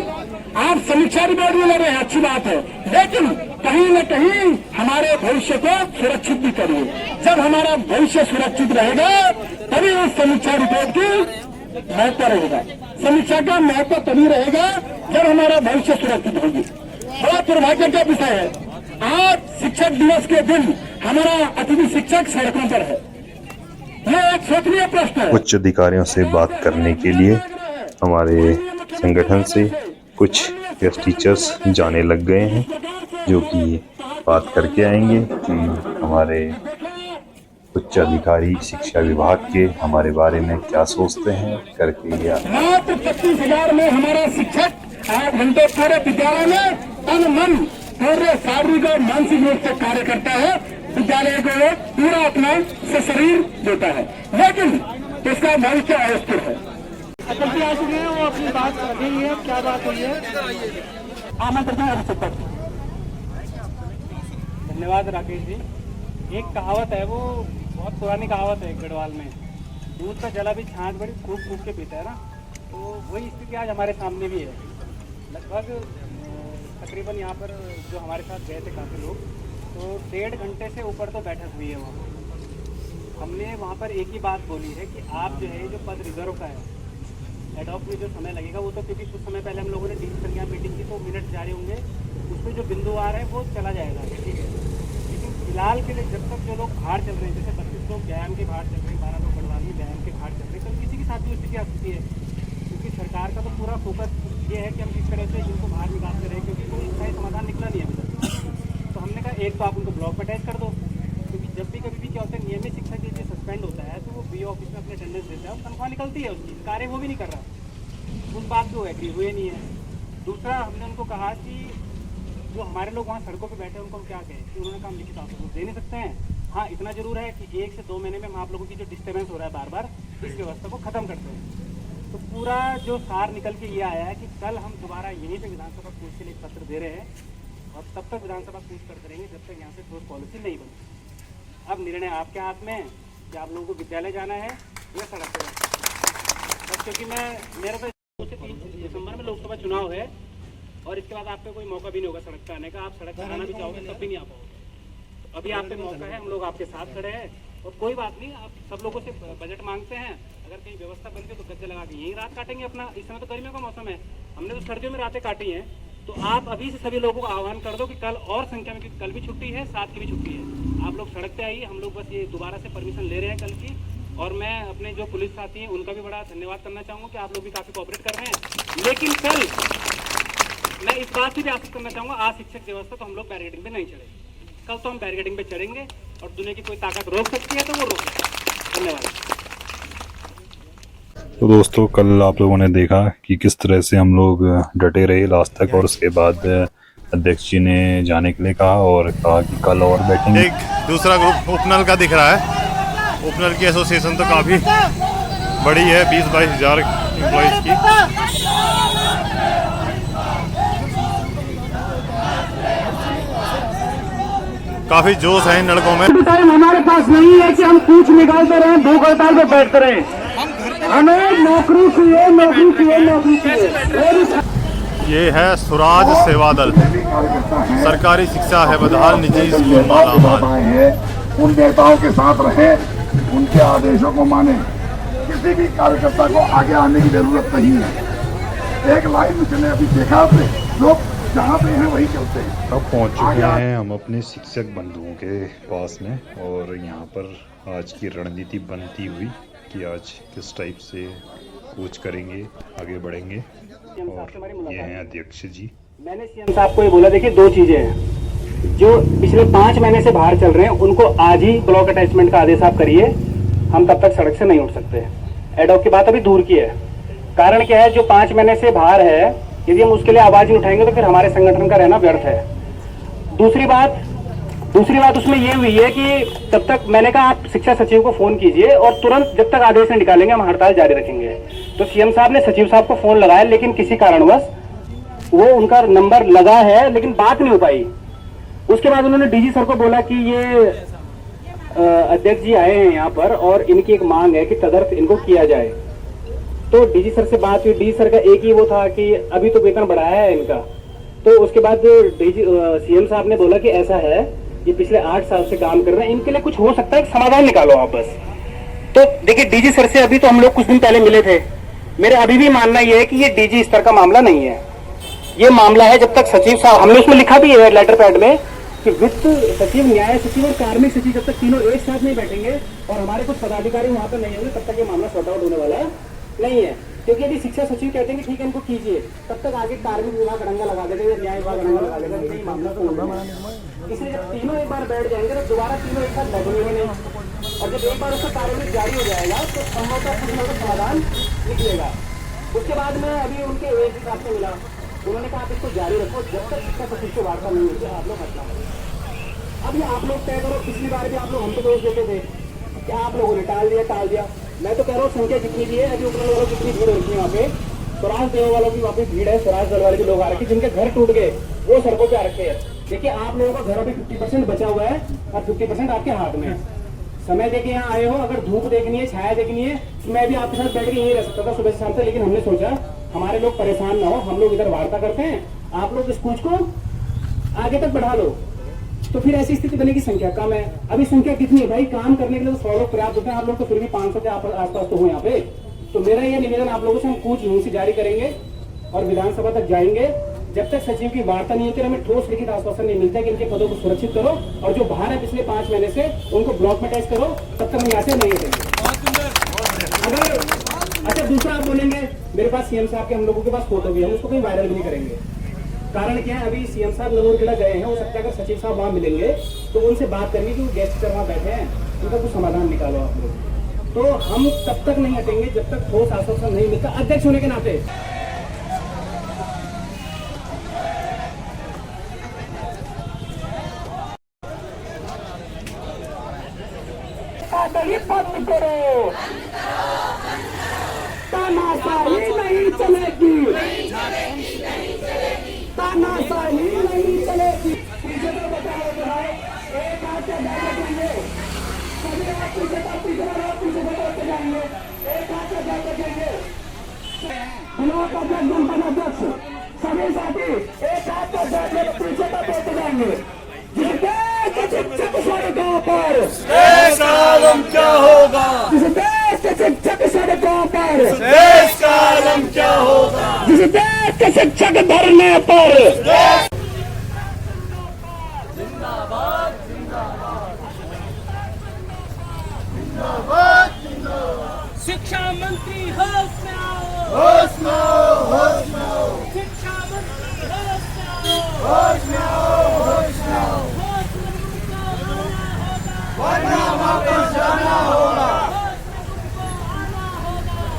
आप समीक्षा रिपोर्ट में लग रहे हैं, अच्छी बात है, लेकिन कहीं न कहीं हमारे भविष्य को सुरक्षित भी करिए। जब हमारा भविष्य सुरक्षित रहेगा तभी उस समीक्षा रिपोर्ट की महत्व रहेगा। समीक्षा का महत्व तभी रहेगा जब हमारा भविष्य सुरक्षित होगी। बड़ा दुर्भाग्य का विषय है, आज शिक्षक दिवस के दिन हमारा अतिथि शिक्षक सड़कों पर है। यह एक सोचनीय प्रश्न है। उच्च अधिकारियों से बात करने के लिए हमारे संगठन से कुछ गेस्ट टीचर्स जाने लग गए हैं, जो कि बात करके आएंगे कि हमारे उच्च अधिकारी शिक्षा विभाग के हमारे बारे में क्या सोचते हैं करके। मात्र 25,000 में हमारा शिक्षक 8 घंटे पूरे विद्यालय में तन मन पूरे शारीरिक और मानसिक रूप से कार्य करता है। विद्यालय को पूरा अपना से शरीर देता है, लेकिन इसका भविष्य अस्थिर है। अटल आ चुके हैं, वो अपनी बात रखेंगे। है क्या बात हुई है? धन्यवाद राकेश जी। एक कहावत है, वो बहुत पुरानी कहावत है गढ़वाल में, दूध का जला भी छाछ बड़ी खूब खूब के पीता है ना। तो वही स्थिति आज हमारे सामने भी है। लगभग तकरीबन यहाँ पर जो हमारे साथ गए थे काफ़ी लोग, तो 1.5 घंटे से ऊपर तो बैठक हुई है वहाँ पर। हमने वहाँ पर एक ही बात बोली है कि आप जो है जो पद रिजर्व का है, एडॉप में जो समय लगेगा वो तो क्योंकि कुछ समय पहले हम लोगों ने डील कर यहाँ मीटिंग की तो मिनट जारी होंगे, उसमें जो बिंदु आ रहे हैं वो चला जाएगा, ठीक है। लेकिन फिलहाल के लिए जब तक जो लोग बाहर चल रहे हैं, जैसे 32 लोग व्यायाम के बाहर चल रहे हैं, 12 लोग गढ़वाल में व्यायाम के बाहर चल रहे हैं, तो किसी के साथ भी स्थिति आ सकती है, क्योंकि सरकार का तो पूरा फोकस ये है कि हम किस तरह से इनको बाहर निकाल करें, क्योंकि कोई स्थायी समाधान निकला नहीं है अभी तक। तो हमने कहा एक तो आप उनको ब्लॉक पर अटैच कर दो, क्योंकि जब भी कभी भी क्या होता है नियमित शिक्षक यदि सस्पेंड होता है तो वो BO ऑफिस में अपने अटेंडेंस देता है, तनख्वाह निकलती है उसकी, कार्य वो भी नहीं कर रहा, उस बात को एग्री हुए नहीं है। दूसरा हमने उनको कहा कि जो हमारे लोग वहाँ सड़कों पे बैठे हैं उनको हम क्या कहें, कि उन्होंने कहा हम लिखित आदेश दे नहीं सकते हैं। हाँ, इतना जरूर है कि 1 से 2 महीने में हम आप लोगों की जो डिस्टर्बेंस हो रहा है बार बार, इस व्यवस्था को खत्म करते हैं। तो पूरा जो सार निकल के ये आया है कि कल हम दोबारा यहीं पे विधानसभा कूच के लिए पत्र दे रहे हैं और तब तक विधानसभा कूच करते रहेंगे जब तक यहाँ से ठोस पॉलिसी नहीं बनती। अब निर्णय आपके हाथ में है कि आप लोगों को विद्यालय जाना है या सड़क पर जाना। बस क्योंकि मेरा तो 2 से 3 दिसंबर में लोकसभा चुनाव है और इसके बाद आप पे कोई मौका भी नहीं होगा सड़क पर आने का, आप सड़क पर आना भी चाहोगे तब भी नहीं आ पाओगे। तो अभी आप पे मौका है, हम लोग आपके साथ खड़े हैं और कोई बात नहीं, आप सब लोगों से बजट मांगते हैं, अगर कहीं व्यवस्था बनती है तो गद्दे लगा के यहीं रात काटेंगे अपना। इस समय तो गर्मियों का मौसम है, हमने तो सर्दियों में रातें काटी हैं। तो आप अभी से सभी लोगों को आह्वान कर दो कि कल और संख्या में, क्योंकि कल भी छुट्टी है, 7 की भी छुट्टी है, आप लोग सड़क पे आइए। हम लोग बस ये दोबारा से परमिशन ले रहे हैं कल की, और मैं अपने जो पुलिस साथी हैं उनका भी बड़ा धन्यवाद करना चाहूँगा कि आप लोग भी काफ़ी कोऑपरेट कर रहे हैं। लेकिन कल मैं इस बात से भी आश्वस्त करना चाहूँगा, आज शिक्षक व्यवस्था तो हम लोग बैरिकेडिंग पे नहीं चढ़े, कल तो हम बैरिकेडिंग पे चढ़ेंगे और दुनिया की कोई ताकत रोक सकती है तो वो रोक सकती है। धन्यवाद। तो दोस्तों, कल आप लोगों ने देखा कि किस तरह से हम लोग डटे रहे लास्ट तक, और उसके बाद अध्यक्ष जी ने जाने के लिए कहा और कहा कि कल और बैठेंगे। एक दूसरा ग्रुप उपनल का दिख रहा है। उपनल की एसोसिएशन तो काफ़ी बड़ी है, 20-22 हज़ार एम्प्लॉइज़ की। काफ़ी जोश है इन लड़कों में। टाइम हमारे पास नहीं है कि हम कूच निकालते रहें, भूख हड़ताल पे बैठते रहें। हमें नौकरी चाहिए, नौकरी चाहिए, नौकरी चाहिए। ये है स्वराज सेवा दल, सरकारी शिक्षा है बदहाल, निजी स्कूल मालामाल। उन नेताओं के साथ रहे, उनके आदेशों को माने, किसी भी कार्यकर्ता को आगे आने की जरूरत नहीं है। एक लाइन में चले, अभी देखा आपने, लोग जहाँ पे हैं वही चलते हैं। अब पहुंच चुके हैं हम अपने शिक्षक बंधुओं के पास में, और यहाँ पर आज की रणनीति बनती हुई कि आज किस टाइप से कूच करेंगे, आगे बढ़ेंगे। और ये हैं अध्यक्ष जी। मैंने सीएम साहब को ये बोला, देखिए 2 चीजें हैं, जो पिछले 5 महीने से बाहर चल रहे हैं उनको आज ही ब्लॉक अटैचमेंट का आदेश आप करिए, हम तब तक सड़क से नहीं उठ सकते। एडॉक की बात अभी दूर की है, कारण क्या है, जो 5 महीने से बाहर है, यदि हम उसके लिए आवाज नहीं उठाएंगे तो फिर हमारे संगठन का रहना व्यर्थ है। दूसरी बात उसमें ये हुई है कि तब तक मैंने कहा आप शिक्षा सचिव को फोन कीजिए और तुरंत जब तक आदेश नहीं निकालेंगे हम हड़ताल जारी रखेंगे। तो सीएम साहब ने सचिव साहब को फोन लगाया, लेकिन किसी कारणवश वो उनका नंबर लगा है लेकिन बात नहीं हो पाई। उसके बाद उन्होंने डीजी सर को बोला कि ये अध्यक्ष जी आए हैं यहाँ पर और इनकी एक मांग है कि तदर्थ इनको किया जाए। तो डीजी सर से बात हुई, डीजी सर का एक ही वो था कि अभी तो वेतन बढ़ाया है इनका। तो उसके बाद सीएम साहब ने बोला कि ऐसा है, ये पिछले 8 साल से काम कर रहे हैं, इनके लिए कुछ हो सकता है, एक समाधान निकालो आप बस। तो देखिए डीजी सर से अभी तो हम लोग कुछ दिन पहले मिले थे, मेरा अभी भी मानना ये है कि ये डीजी स्तर का मामला नहीं है। ये मामला है जब तक सचिव साहब, हमने उसमें लिखा भी है लेटर पैड में कि वित्त सचिव, न्याय सचिव और कार्मिक सचिव जब तक तीनों एक साथ नहीं बैठेंगे और हमारे कुछ पदाधिकारी वहां पर नहीं होंगे तब तक ये मामला सॉर्ट आउट होने वाला नहीं है। क्योंकि यदि शिक्षा सचिव कहते हैं कि ठीक है इनको कीजिए, तब तक आगे कार्मिक विभाग अड़ंगा लगा देगा या न्याय विभाग अड़ंगा लगा देगा कि नहीं मामला तो होगा। इसलिए जब तीनों एक बार बैठ जाएंगे तो दोबारा तीनों एक साथ बैठेंगे नहीं, और जब एक बार उसका कार्य जारी हो जाएगा तो संभवतः कुछ ना कुछ समाधान निकलेगा। उसके बाद में अभी उनके एक हिसाब से मिला, उन्होंने कहा आप इसको जारी रखो जब तक शिक्षा सचिव से वार्ता नहीं होती, आप लोग हटना। अब ये आप लोग तय करो, पिछली बार भी आप लोग हमको दोष देते थे कि आप लोगों ने टाल दिया। मैं तो कह रहा हूँ संख्या जितनी भी है, अभी उपनल वालों की कितनी भीड़ होती है वहाँ पे, स्वराज देव वालों की वहाँ पे भीड़ है, स्वराज दल वाले भी लोग आ रखे, जिनके घर टूट गए वो सड़कों पे आ रखे हैं। देखिए आप लोगों का घर अभी 50% बचा हुआ है और 50% आपके हाथ में है। समय देके यहाँ आए हो, अगर धूप देखनी है, छाया देखनी है, तो मैं भी आपके साथ बैठ के यहीं रह सकता था सुबह से शाम तक, लेकिन हमने सोचा हमारे लोग परेशान ना हो, हम लोग इधर वार्ता करते हैं, आप लोग इस कूच को आगे तक बढ़ा लो। तो फिर ऐसी स्थिति बनेगी, संख्या कम है। अभी संख्या कितनी है भाई, काम करने के लिए तो 100 लोग पर्याप्त होते हैं, आप लोग तो फिर भी 500 के आसपास तो हो यहाँ पे। तो मेरा ये निवेदन आप लोगों से, हम कूच नोटिस जारी करेंगे और विधानसभा तक जाएंगे। जब तक सचिव की वार्ता नहीं होती, हमें ठोस लिखित आश्वासन नहीं मिलता कि इनके पदों को सुरक्षित करो और जो बाहर है पिछले 5 महीने से उनको ब्लॉक में अटैच करो, तब तक हम यहाँ से नहीं हटेंगे। अगर अच्छा दूसरा आप बोलेंगे मेरे पास सीएम साहब के, हम लोगों के पास फोटो भी है, हम उसको कहीं वायरल भी नहीं करेंगे। कारण क्या है, अभी सीएम साहब नगौर गए हैं, हो सकता है अगर सचिव साहब वहाँ मिलेंगे तो उनसे बात करेंगे कि वो गेस्ट टीचर वहाँ बैठे हैं, उनका कुछ समाधान निकालो आप लोग। तो हम तब तक नहीं हटेंगे जब तक ठोस आश्वासन नहीं मिलता, अध्यक्ष होने के नाते। बंद करो, तानाशाही नहीं चलेगी, तानाशाही नहीं चलेगी। पीछे तो बताओ भाई, एक हाथ से बैठे जाएंगे, सभी आप पीछे बैठते जाएंगे, एक हाथ से बैठे जाएंगे। ब्लॉक अध्यक्ष, जनपद अध्यक्ष, सभी साथी एक हाथ से बैठे पीछे तक बैठे जाएंगे। शिक्षक सड़कों पर देश का आलम क्या होगा, जिस देश के शिक्षक सड़कों पर देश का आलम क्या होगा, जिस देश के शिक्षक धरने पर। शिक्षा मंत्री होश में आओ, होश में आओ, होश में आओ, शिक्षा मंत्री होश में आओ, होश में आओ, होश में आओ, वरना वापस जाना होगा,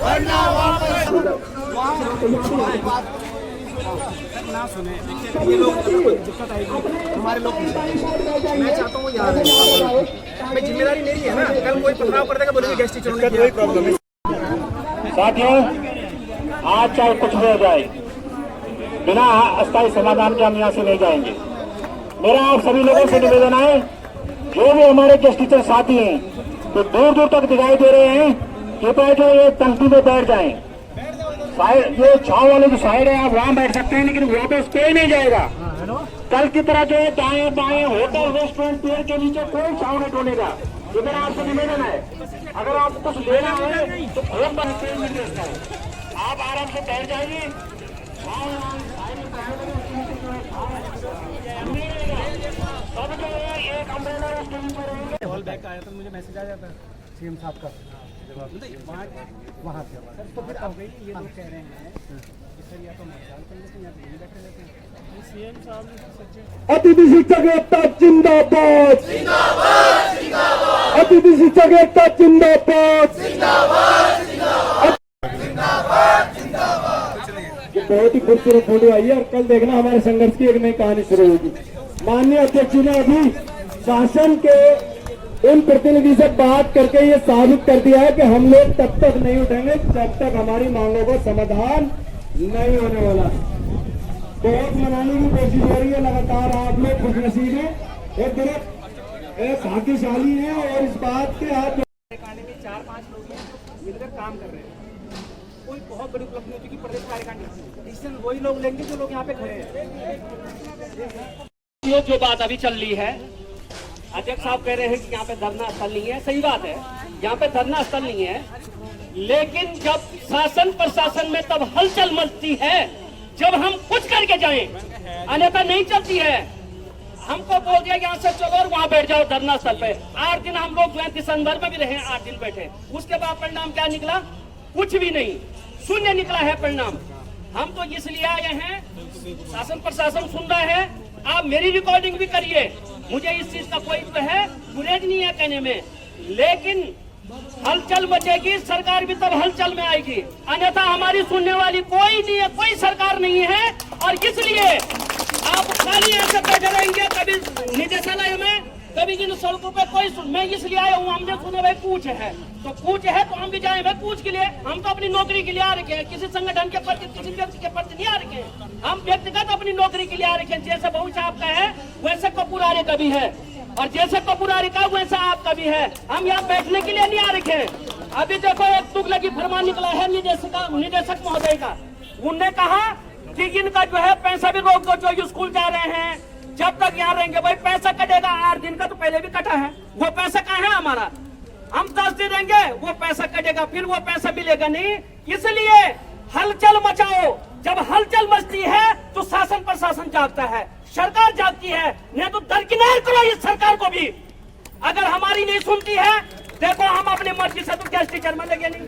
वरना वापस ना सुने। देखिए ये लोग दिक्कत आएगी, हमारे लोग मैं चाहता हूँ याद है, जिम्मेदारी मेरी है ना, कल कोई पथराव कर देगा बोलेंगे गेस्ट टीचरों ने कोई प्रॉब्लम है। साथियों, आज चाहे कुछ हो जाए, बिना अस्थायी समाधान के हम यहाँ से नहीं जाएंगे। मेरा आप सभी लोगों से निवेदन है, जो भी हमारे गेस्ट टीचर साथी हैं तो दूर दूर तक दिखाई दे रहे हैं, कृपया जो ये पंक्ति में बैठ जाएं। ये छाव वाले जो साइड है आप वहाँ बैठ सकते हैं, लेकिन वहाँ पे कोई नहीं जाएगा। कल की तरह जो दाएं बाएं होटल रेस्टोरेंट पेड़ के नीचे कोई छाव नहीं ढूंढेगा। ये मेरा आपसे निवेदन है, अगर आपको कुछ लेना है तो फोन पर आप आराम से बैठ जाइए। हॉल बैक आया तो मुझे मैसेज आ जाता सीएम साहब का, वहाँ से तो फिर अब ये लोग कह रहे हैं कि सर या तो मतदान कर लेते हैं या तो यहीं बैठे रहते हैं। सीएम साहब ने अतिथि शिक्षक एकता जिंदाबाद, अतिथि शिक्षक एकता जिंदाबाद। बहुत ही खूबसूरत फोटो आई है और कल देखना हमारे संघर्ष की एक नई कहानी शुरू होगी। माननीय अध्यक्ष जी ने अभी शासन के उन प्रतिनिधि से बात करके ये साबित कर दिया है कि हम लोग तब तक नहीं उठेंगे जब तक हमारी मांगों का समाधान नहीं होने वाला। बहुत मनाने की कोशिश हो रही है लगातार, आप लोग खुशनसीब हैं, एक तरफ एक भाग्यशाली है और इस बात के आप 4-5 लोग मिलकर काम कर रहे हैं। कोई बहुत बड़ी उपलब्धि होती है प्रदेश कार्यकारिणी डिसीजन वही लोग लेंगे जो लोग यहाँ पे खड़े हैं। जो बात अभी चल रही है, अध्यक्ष साहब कह रहे हैं कि यहाँ पे धरना स्थल नहीं है, सही बात है, यहाँ पे धरना स्थल नहीं है, लेकिन जब शासन प्रशासन में तब हलचल मचती है जब हम कुछ करके जाएं, अन्यथा नहीं चलती है। हमको बोल दिया यहाँ से चलो और वहाँ बैठ जाओ धरना स्थल पे। 8 दिन हम लोग जो है दिसंबर में भी रहे, 8 दिन बैठे, उसके बाद परिणाम क्या निकला? कुछ भी नहीं, शून्य निकला है परिणाम। हम तो इसलिए आए हैं, शासन प्रशासन सुन रहा है, आप मेरी रिकॉर्डिंग भी करिए, मुझे इस चीज का कोई तो है गुरेज नहीं है कहने में, लेकिन हलचल मचेगी, सरकार भी तब हलचल में आएगी, अन्यथा हमारी सुनने वाली कोई नहीं है, कोई सरकार नहीं है। और इसलिए आप खाली ऐसे बैठे रहेंगे, कभी निदेशालय में, कभी इन सड़कों पे कोई मैं इसलिए आया हूँ, हमने सुना भाई कूच है, तो कूच है तो हम भी जाए भाई कूच के लिए। हम तो अपनी नौकरी के लिए आ रखे हैं, किसी संगठन के प्रति, किसी व्यक्ति के प्रति नहीं आ रखे हैं, हम व्यक्तिगत अपनी नौकरी के लिए आ रखे हैं। जैसे बहु साहब का है वैसे कपूरारे का भी है, और जैसे कपूरारे का वैसा आपका भी है। हम यहाँ बैठने के लिए नहीं आ रखे हैं। अभी देखो एक तुगलकी फरमान निकला है निदेशक महोदय का, उनने कहा कि इनका जो है पैसा भी रोक दो, जो स्कूल जा रहे हैं, जब तक यहाँ रहेंगे भाई पैसा कटेगा, 8 दिन का तो पहले भी कटा है, वो पैसा कहाँ है हमारा? हम 10 दिन रहेंगे वो पैसा कटेगा, फिर वो पैसा मिलेगा नहीं। इसलिए हलचल मचाओ। जब हलचल मचती है तो शासन प्रशासन जागता है, सरकार जागती है, नहीं तो दरकिनार करो इस सरकार को भी। अगर हमारी नहीं सुनती है, देखो हम अपनी मर्जी से तो गेस्ट टीचर में लगे नहीं,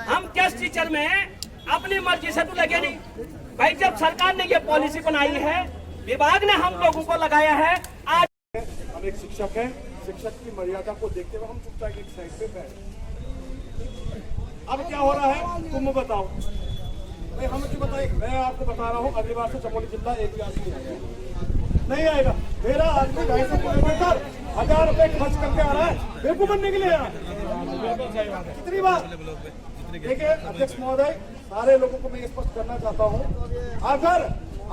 हम गेस्ट टीचर में अपनी मर्जी से तो लगे नहीं भाई। जब सरकार ने ये पॉलिसी बनाई है, विभाग ने हम लोगों को लगाया है, आज हम एक शिक्षक हैं, शिक्षक की मर्यादा को देखते हुए हम चुपचाप एक साइड पे बैठ। अब क्या हो रहा है तुम बताओ भाई, हम क्यों बताए? मैं आपको बता रहा हूँ, अगली बार से चमोली जिला एक भी आदमी नहीं आएगा। मेरा आदमी 250 किलोमीटर 1000 रुपए खर्च करके आ रहा है, बेवकूफ बनने के लिए कितनी बार? देखिए अध्यक्ष महोदय, सारे लोगों को मैं स्पष्ट करना चाहता हूँ, अगर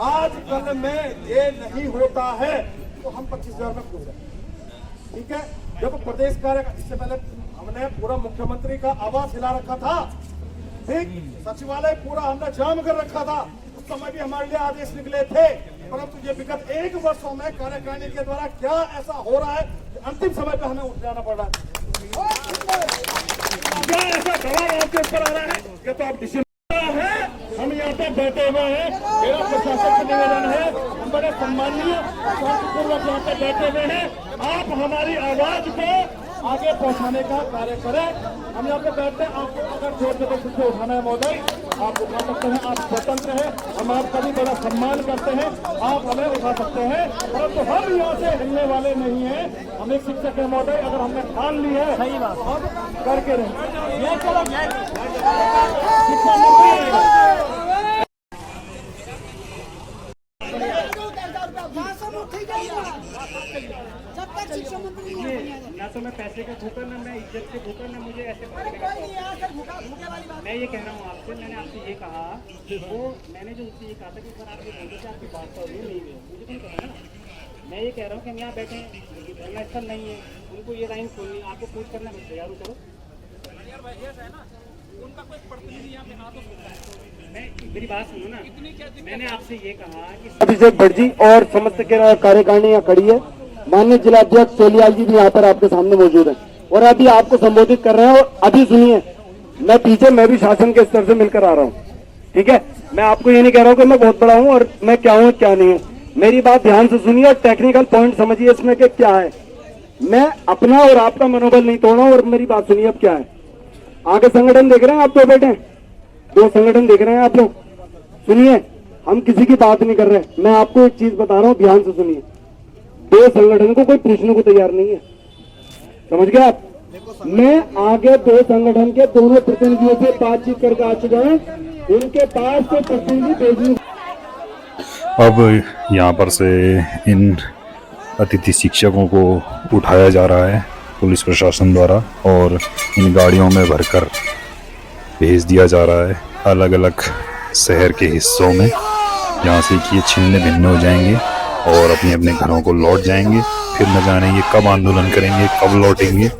आज कल में ये नहीं होता है तो हम 25,000 में पूछ रहे, ठीक है? जब प्रदेश कार्य, इससे पहले हमने पूरा मुख्यमंत्री का आवास हिला रखा था, ठीक, सचिवालय पूरा हमने जाम कर रखा था, उस समय भी हमारे लिए आदेश निकले थे। परंतु ये विगत 1 वर्षों में कार्यकारिणी के द्वारा क्या ऐसा हो रहा है कि अंतिम समय पे हमें उठ जाना पड़ रहा है? क्या ऐसा दबाव आपके ऊपर आ रहा है? क्या तो आप डिसीजन है? हम यहाँ पे बैठे हुए हैं, मेरा प्रशासन से निवेदन है, हम बड़े सम्मानीय शांतिपूर्वक यहाँ पे बैठे हुए हैं, आप हमारी आवाज को आगे पहुंचाने का कार्य करें। हम यहाँ पे बैठते हैं, आपको अगर जोर जबरदस्ती से उठाना है महोदय, आप उठा सकते हैं, आप स्वतंत्र हैं, हम आपका भी बड़ा सम्मान करते हैं, आप हमें उठा सकते हैं, परंतु हम यहाँ से हिलने वाले नहीं हैं। हम एक शिक्षक है महोदय, अगर हमने ठान ली है सही बात हम करके रहें। ये चलो शिक्षा मंत्री आएगा, जब तक शिक्षा मंत्री ना तो मैं पैसे के भूखा, ना मैं इज्जत के भूखा, ना मुझे ऐसे मैं ये कह रहा हूँ आपसे, मैंने आपसे ये कहा वो, मैंने जो उससे ये कहा था कि सर आपके बोलते से आपकी बात तो नहीं हुई, मुझे नहीं पता है ना। मैं ये कह रहा हूँ कि हम यहाँ बैठे हैं, धर्मस्थल नहीं है, उनको ये लाइन खोलनी, आपको पूछ करना मैं तैयार हूँ। चलो उनका कोई प्रतिनिधि यहाँ पे आ तो सकता है। मैं मेरी बात सुनो ना, मैंने आपसे ये कहा कि अभिषेक भट्ट जी और समस्त कार्यकारिणी यहाँ खड़ी है, माननीय जिलाध्यक्ष सोलियाल जी भी यहाँ पर आपके सामने मौजूद है और अभी आपको संबोधित कर रहे हैं। और अभी सुनिए, मैं पीछे मैं भी शासन के स्तर से मिलकर आ रहा हूँ, ठीक है? मैं आपको ये नहीं कह रहा हूँ कि मैं बहुत बड़ा हूँ और मैं क्या हूँ क्या नहीं है। मेरी बात ध्यान से सुनिए और टेक्निकल पॉइंट समझिए इसमें कि क्या है। मैं अपना और आपका मनोबल नहीं तोड़ रहा हूँ और मेरी बात सुनिए अब क्या है। आगे संगठन देख रहे हैं आप, दो बैठे हैं, 2 संगठन देख रहे हैं आप लोग। सुनिए, हम किसी की बात नहीं कर रहे, मैं आपको एक चीज बता रहा हूँ, ध्यान से सुनिए। 2 संगठन को कोई पूछने को तैयार नहीं है, समझ गए आप? मैं आगे 2 संगठन के दोनों प्रतिनिधियों से बातचीत करके आ चुका हूँ, उनके पास तो प्रतिनिधि भेजने। अब यहाँ पर से इन अतिथि शिक्षकों को उठाया जा रहा है पुलिस प्रशासन द्वारा और इन गाड़ियों में भरकर भेज दिया जा रहा है अलग अलग शहर के हिस्सों में, जहाँ से कि ये छिन्न भिन्न हो जाएंगे और अपने अपने घरों को लौट जाएंगे। फिर न जाने ये कब आंदोलन करेंगे, कब लौटेंगे,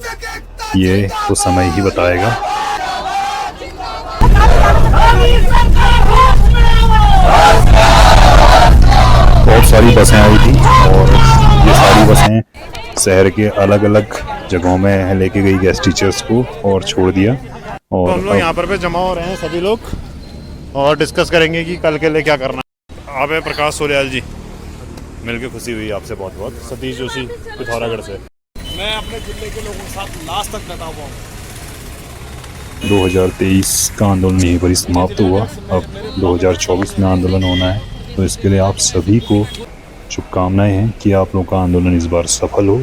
ये तो समय ही बताएगा। बहुत सारी बसें आई थी और ये सारी बसें शहर के अलग अलग जगहों में लेके गई गेस्ट टीचर्स को और छोड़ दिया। और हम लोग यहाँ पर जमा हो रहे हैं सभी लोग और डिस्कस करेंगे कि कल के लिए क्या करना है। आप है प्रकाश सोलियाल जी, मिलके खुशी हुई आपसे बहुत बहुत। सतीश जोशी पिथौरागढ़ से। मैं अपने जिले के लोगों के साथ लास्ट तक डटा हुआ हूँ। 2023 का आंदोलन यहीं पर ही समाप्त हुआ, अब 2024 में आंदोलन होना है, तो इसके लिए आप सभी को शुभकामनाएं हैं कि आप लोगों का आंदोलन इस बार सफल हो